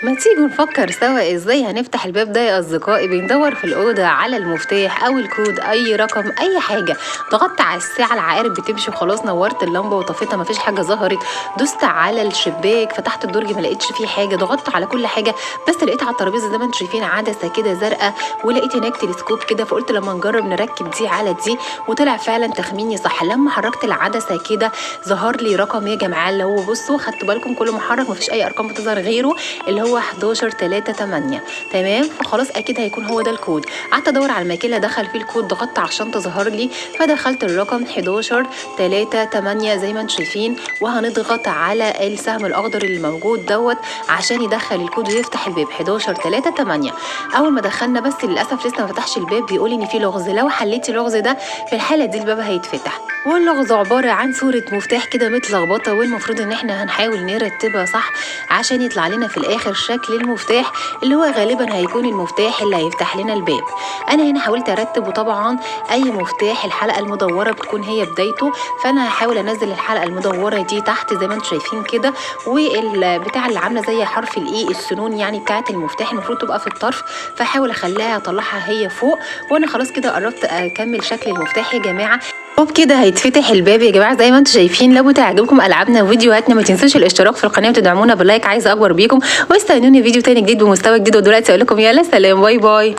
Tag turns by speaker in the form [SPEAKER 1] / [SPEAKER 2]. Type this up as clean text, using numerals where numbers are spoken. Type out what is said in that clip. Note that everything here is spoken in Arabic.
[SPEAKER 1] ما تيجوا نفكر سوا ازاي هنفتح الباب ده يا اصدقائي. بندور في الاوضه على المفتاح او الكود، اي رقم اي حاجه. ضغطت على الساعه العقارب بتمشي وخلاص، نورت اللمبه وطفيتها مفيش حاجه ظهرت. دوست على الشباك، فتحت الدرج ما لقيتش فيه حاجه. ضغطت على كل حاجه بس لقيت على الترابيزه زي ما انتم شايفين عدسه كده زرقاء، ولقيت هناك تلسكوب كده. فقلت لما نجرب نركب دي على دي، وطلع فعلا تخميني صح. لما حركت العدسه كده ظهر لي رقم يا جماعه، اللي هو بصوا خدتوا بالكم كل ما احرك مفيش اي ارقام بتظهر غيره، اللي هو 11 3 8. تمام، فخلاص اكيد هيكون هو ده الكود. قعدت ادور على المكان اللي ادخل فيه الكود، ضغطت على الشنطه ظهر لي، فدخلت الرقم 11 3 8 زي ما انتم شايفين. وهنضغط على السهم الاخضر اللي موجود دوت عشان يدخل الكود ويفتح الباب 11 3 8. اول ما دخلنا بس للاسف لسه ما فتحش الباب، بيقول ان في لغز. لو حليتي اللغز ده في الحاله دي الباب هيتفتح. واللغز عباره عن صوره مفتاح كده متلخبطه، والمفروض ان احنا هنحاول نرتبها صح عشان يطلع لنا في الاخر شكل المفتاح اللي هو غالبا هيكون المفتاح اللي هيفتح لنا الباب. انا هنا حاولت ارتب، وطبعا اي مفتاح الحلقه المدوره بتكون هي بدايته، فانا هحاول انزل الحلقه المدوره دي تحت زي ما انتم شايفين كده. والبتاع اللي عامله زي حرف الاي، السنون يعني بتاعه المفتاح المفروض تبقى في الطرف، فاحاول اخليها اطلعها هي فوق. وانا خلاص كده قربت اكمل شكل المفتاح يا جماعه. وبكده هيتفتح الباب يا جماعه زي ما انتم شايفين. لو تعجبكم العابنا وفيديوهاتنا ما تنسوش الاشتراك في القناه وتدعمونا باللايك، عايزه اكبر بيكم. واستنوني فيديو تاني جديد بمستوى جديد. ودلوقتي اقول لكم يلا سلام، باي باي.